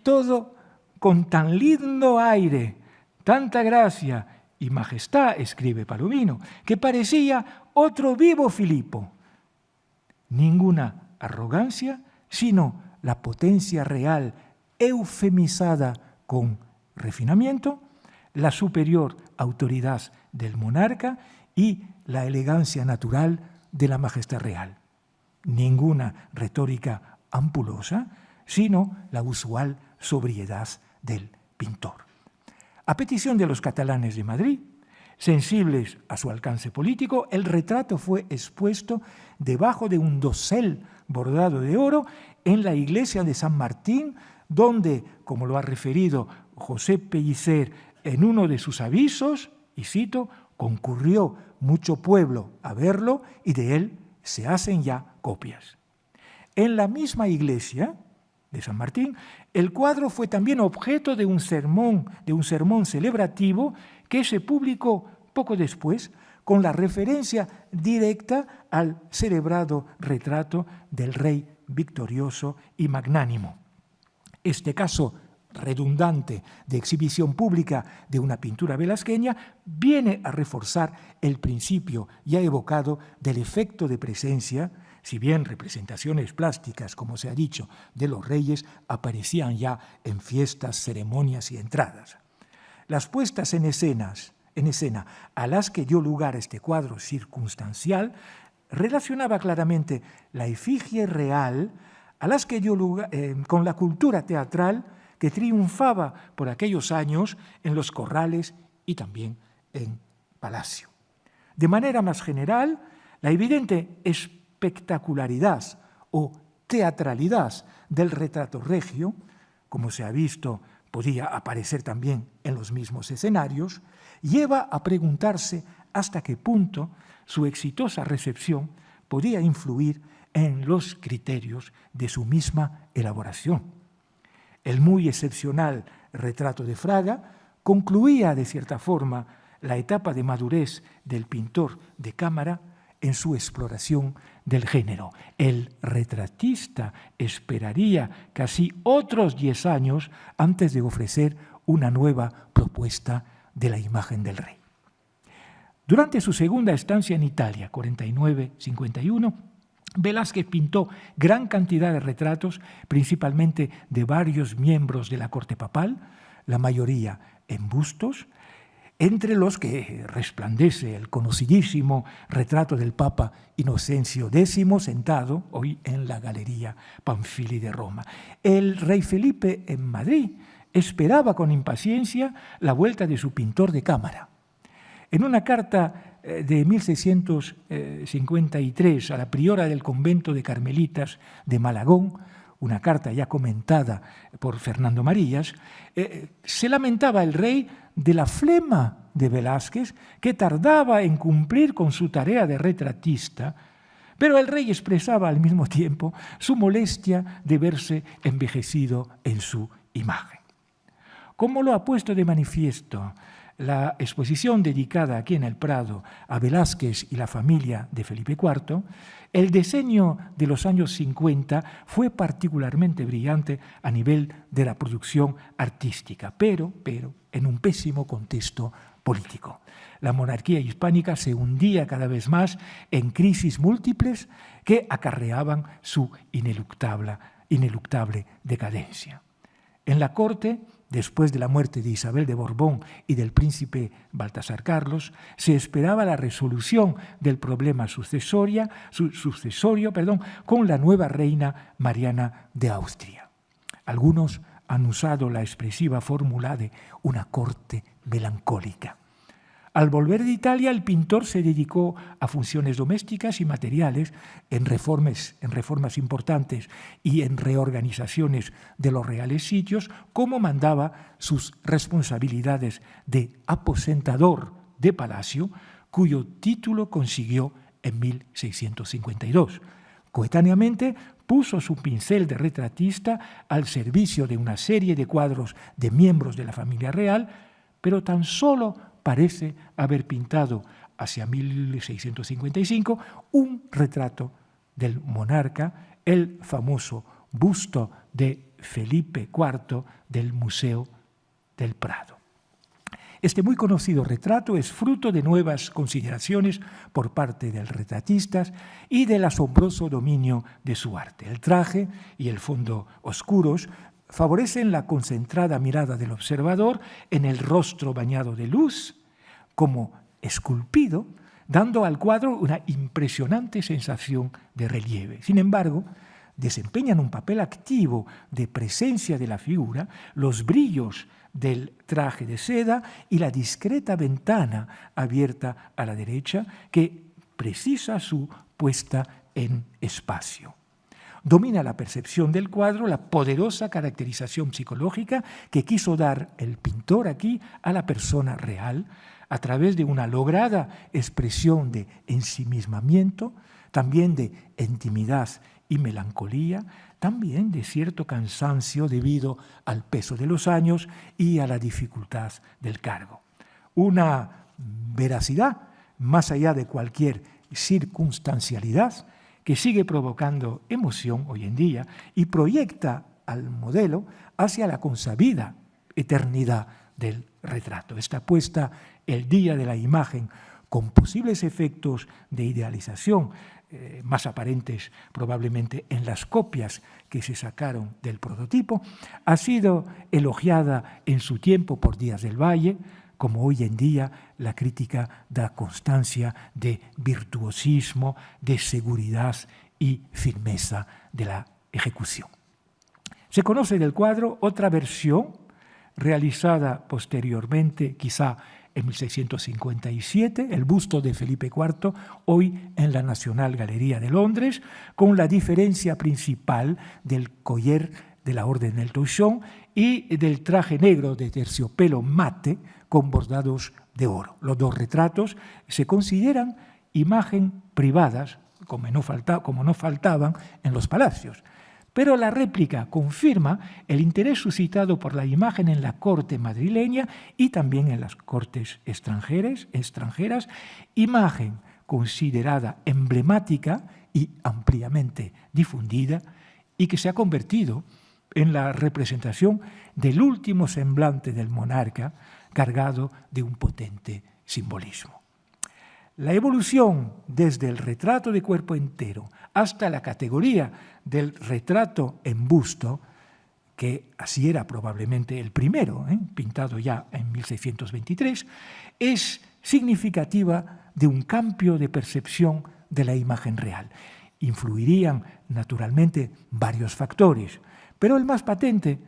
Todo con tan lindo aire, tanta gracia y majestad, escribe Palomino, que parecía otro vivo Filipo. Ninguna arrogancia, sino la potencia real eufemizada con refinamiento, la superior autoridad del monarca y la elegancia natural de la majestad real. Ninguna retórica ampulosa, sino la usual sobriedad del pintor. A petición de los catalanes de Madrid, sensibles a su alcance político, el retrato fue expuesto debajo de un dosel bordado de oro en la iglesia de San Martín, donde, como lo ha referido José Pellicer en uno de sus avisos, y cito, concurrió mucho pueblo a verlo y de él se hacen ya copias. En la misma iglesia de San Martín, el cuadro fue también objeto de un sermón celebrativo que se publicó poco después con la referencia directa al celebrado retrato del rey victorioso y magnánimo. Este caso redundante de exhibición pública de una pintura velasqueña viene a reforzar el principio ya evocado del efecto de presencia, si bien representaciones plásticas, como se ha dicho, de los reyes aparecían ya en fiestas, ceremonias y entradas. Las puestas en escena a las que dio lugar este cuadro circunstancial relacionaba claramente la efigie real a las que dio lugar con la cultura teatral que triunfaba por aquellos años en los corrales y también en palacio. De manera más general, la evidente espectacularidad o teatralidad del retrato regio, como se ha visto, podía aparecer también en los mismos escenarios, lleva a preguntarse hasta qué punto su exitosa recepción podía influir en los criterios de su misma elaboración. El muy excepcional retrato de Fraga concluía, de cierta forma, la etapa de madurez del pintor de cámara en su exploración del género. El retratista esperaría casi otros 10 años antes de ofrecer una nueva propuesta de la imagen del rey. Durante su segunda estancia en Italia, 49-51, Velázquez pintó gran cantidad de retratos, principalmente de varios miembros de la corte papal, la mayoría en bustos, entre los que resplandece el conocidísimo retrato del Papa Inocencio X sentado hoy en la Galería Pamphili de Roma. El rey Felipe en Madrid esperaba con impaciencia la vuelta de su pintor de cámara. En una carta de 1653 a la priora del convento de Carmelitas de Malagón, una carta ya comentada por Fernando Marías, se lamentaba el rey de la flema de Velázquez, que tardaba en cumplir con su tarea de retratista, pero el rey expresaba al mismo tiempo su molestia de verse envejecido en su imagen. Como lo ha puesto de manifiesto la exposición dedicada aquí en el Prado a Velázquez y la familia de Felipe IV, el decenio de los años 50 fue particularmente brillante a nivel de la producción artística, pero en un pésimo contexto político. La monarquía hispánica se hundía cada vez más en crisis múltiples que acarreaban su ineluctable decadencia. En la corte, después de la muerte de Isabel de Borbón y del príncipe Baltasar Carlos, se esperaba la resolución del problema sucesorio con la nueva reina Mariana de Austria. Algunos han usado la expresiva fórmula de una corte melancólica. Al volver de Italia, el pintor se dedicó a funciones domésticas y materiales, en reformas importantes y en reorganizaciones de los reales sitios, como mandaba sus responsabilidades de aposentador de palacio, cuyo título consiguió en 1652. Coetáneamente, puso su pincel de retratista al servicio de una serie de cuadros de miembros de la familia real, pero tan solo parece haber pintado hacia 1655 un retrato del monarca, el famoso busto de Felipe IV del Museo del Prado. Este muy conocido retrato es fruto de nuevas consideraciones por parte del retratista y del asombroso dominio de su arte. El traje y el fondo oscuros favorecen la concentrada mirada del observador en el rostro bañado de luz, como esculpido, dando al cuadro una impresionante sensación de relieve. Sin embargo, desempeñan un papel activo de presencia de la figura los brillos del traje de seda y la discreta ventana abierta a la derecha que precisa su puesta en espacio. Domina la percepción del cuadro la poderosa caracterización psicológica que quiso dar el pintor aquí a la persona real a través de una lograda expresión de ensimismamiento, también de intimidad y melancolía, también de cierto cansancio debido al peso de los años y a la dificultad del cargo. Una veracidad más allá de cualquier circunstancialidad que sigue provocando emoción hoy en día y proyecta al modelo hacia la consabida eternidad del retrato. Está puesta el día de la imagen con posibles efectos de idealización, más aparentes probablemente en las copias que se sacaron del prototipo, ha sido elogiada en su tiempo por Díaz del Valle, como hoy en día la crítica da constancia de virtuosismo, de seguridad y firmeza de la ejecución. Se conoce del cuadro otra versión realizada posteriormente, quizá En 1657, el busto de Felipe IV, hoy en la National Gallery de Londres, con la diferencia principal del collar de la Orden del Toisón y del traje negro de terciopelo mate con bordados de oro. Los dos retratos se consideran imagen privadas, como no faltaban en los palacios. Pero la réplica confirma el interés suscitado por la imagen en la corte madrileña y también en las cortes extranjeras, imagen considerada emblemática y ampliamente difundida y que se ha convertido en la representación del último semblante del monarca cargado de un potente simbolismo. La evolución desde el retrato de cuerpo entero hasta la categoría del retrato en busto, que así era probablemente el primero, pintado ya en 1623, es significativa de un cambio de percepción de la imagen real. Influirían, naturalmente, varios factores, pero el más patente,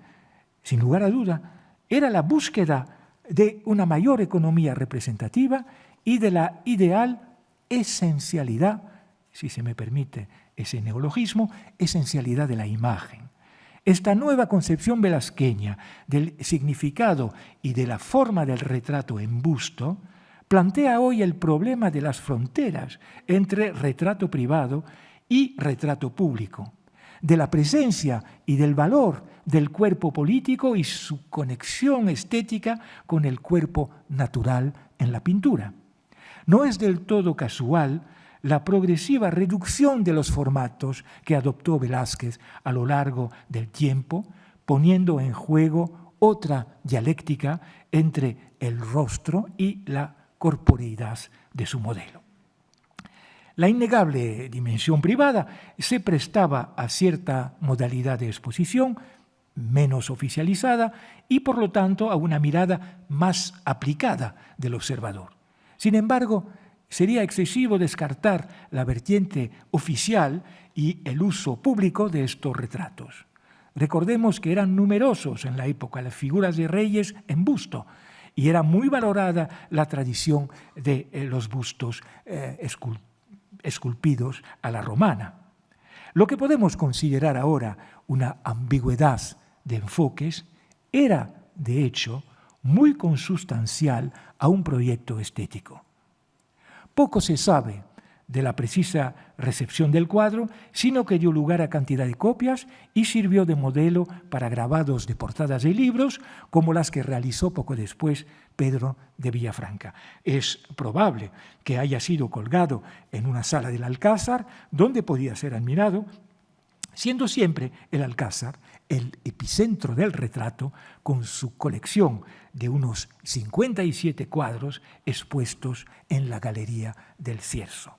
sin lugar a duda, era la búsqueda de una mayor economía representativa y de la ideal esencialidad, si se me permite ese neologismo, esencialidad de la imagen. Esta nueva concepción velasqueña del significado y de la forma del retrato en busto plantea hoy el problema de las fronteras entre retrato privado y retrato público, de la presencia y del valor del cuerpo político y su conexión estética con el cuerpo natural en la pintura. No es del todo casual la progresiva reducción de los formatos que adoptó Velázquez a lo largo del tiempo, poniendo en juego otra dialéctica entre el rostro y la corporeidad de su modelo. La innegable dimensión privada se prestaba a cierta modalidad de exposición menos oficializada y, por lo tanto, a una mirada más aplicada del observador. Sin embargo, sería excesivo descartar la vertiente oficial y el uso público de estos retratos. Recordemos que eran numerosos en la época las figuras de reyes en busto y era muy valorada la tradición de los bustos esculpidos a la romana. Lo que podemos considerar ahora una ambigüedad de enfoques era, de hecho, muy consustancial a un proyecto estético. Poco se sabe de la precisa recepción del cuadro, sino que dio lugar a cantidad de copias y sirvió de modelo para grabados de portadas de libros, como las que realizó poco después Pedro de Villafranca. Es probable que haya sido colgado en una sala del Alcázar, donde podía ser admirado, siendo siempre el Alcázar el epicentro del retrato, con su colección de unos 57 cuadros expuestos en la Galería del Cierzo.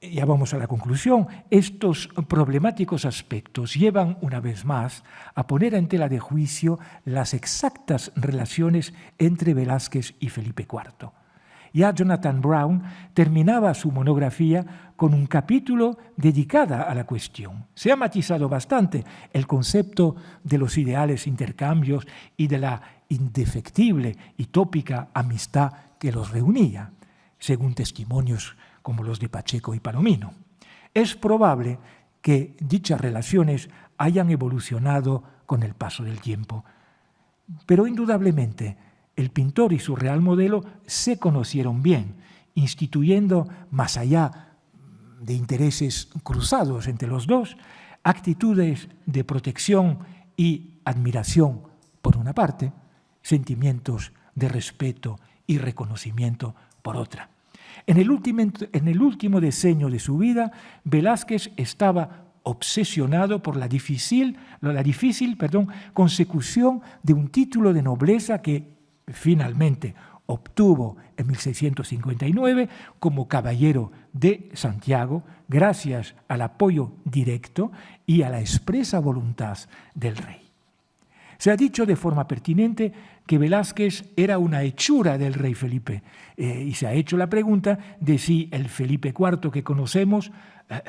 Ya vamos a la conclusión. Estos problemáticos aspectos llevan una vez más a poner en tela de juicio las exactas relaciones entre Velázquez y Felipe IV. Ya Jonathan Brown terminaba su monografía con un capítulo dedicado a la cuestión. Se ha matizado bastante el concepto de los ideales intercambios y de la indefectible y tópica amistad que los reunía, según testimonios como los de Pacheco y Palomino. Es probable que dichas relaciones hayan evolucionado con el paso del tiempo, pero indudablemente el pintor y su real modelo se conocieron bien, instituyendo, más allá de intereses cruzados entre los dos, actitudes de protección y admiración por una parte, sentimientos de respeto y reconocimiento por otra. En el último decenio de su vida, Velázquez estaba obsesionado por la difícil consecución de un título de nobleza que finalmente obtuvo en 1659 como caballero de Santiago, gracias al apoyo directo y a la expresa voluntad del rey. Se ha dicho de forma pertinente que Velázquez era una hechura del rey Felipe y se ha hecho la pregunta de si el Felipe IV que conocemos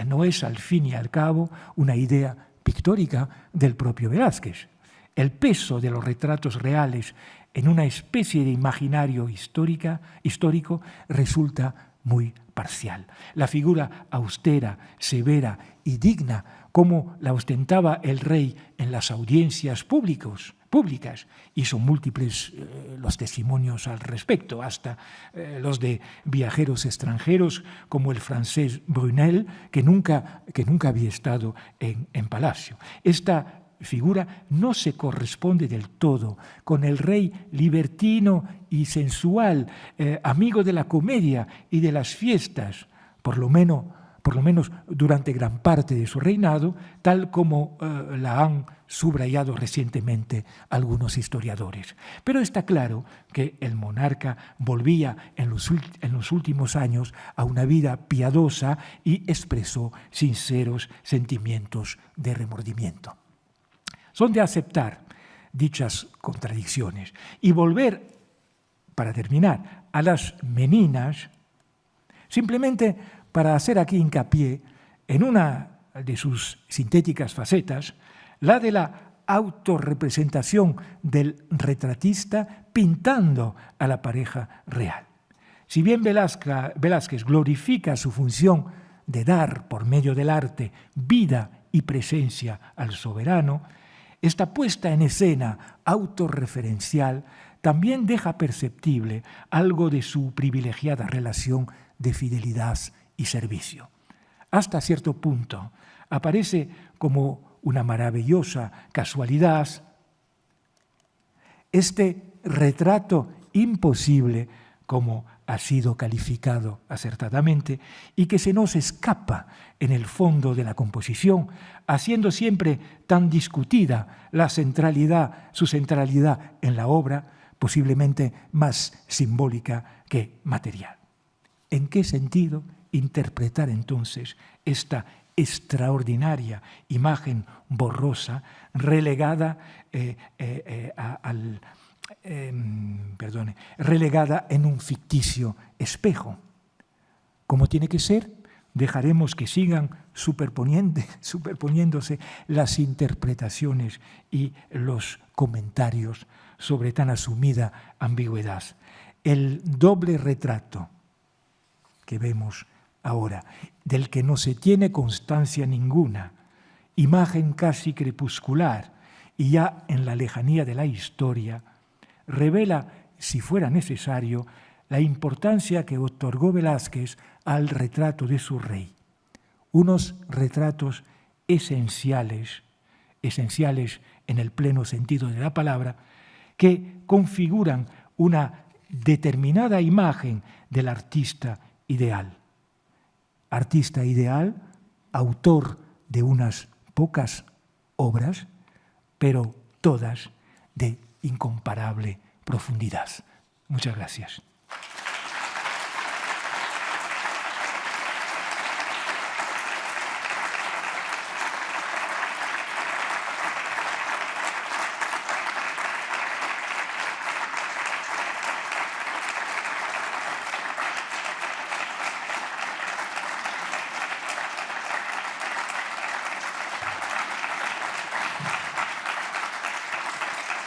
no es al fin y al cabo una idea pictórica del propio Velázquez. El peso de los retratos reales en una especie de imaginario histórico resulta muy parcial. La figura austera, severa y digna, como la ostentaba el rey en las audiencias públicas, y son múltiples los testimonios al respecto, hasta los de viajeros extranjeros como el francés Brunel, que nunca había estado en palacio. Esta figura no se corresponde del todo con el rey libertino y sensual, amigo de la comedia y de las fiestas, por lo menos durante gran parte de su reinado, tal como la han subrayado recientemente algunos historiadores. Pero está claro que el monarca volvía en los últimos años a una vida piadosa y expresó sinceros sentimientos de remordimiento. Son de aceptar dichas contradicciones y volver, para terminar, a las meninas, simplemente para hacer aquí hincapié en una de sus sintéticas facetas, la de la autorrepresentación del retratista pintando a la pareja real. Si bien Velázquez glorifica su función de dar, por medio del arte, vida y presencia al soberano, esta puesta en escena autorreferencial también deja perceptible algo de su privilegiada relación de fidelidad y servicio. Hasta cierto punto aparece como una maravillosa casualidad este retrato imposible, como ha sido calificado acertadamente, y que se nos escapa en el fondo de la composición, haciendo siempre tan discutida su centralidad en la obra, posiblemente más simbólica que material. ¿En qué sentido interpretar entonces esta extraordinaria imagen borrosa relegada relegada en un ficticio espejo? ¿Cómo tiene que ser? Dejaremos que sigan superponiéndose las interpretaciones y los comentarios sobre tan asumida ambigüedad. El doble retrato que vemos ahora, del que no se tiene constancia ninguna, imagen casi crepuscular y ya en la lejanía de la historia, revela, si fuera necesario, la importancia que otorgó Velázquez al retrato de su rey. Unos retratos esenciales en el pleno sentido de la palabra, que configuran una determinada imagen del artista ideal. Artista ideal, autor de unas pocas obras, pero todas de incomparable profundidad. Muchas gracias.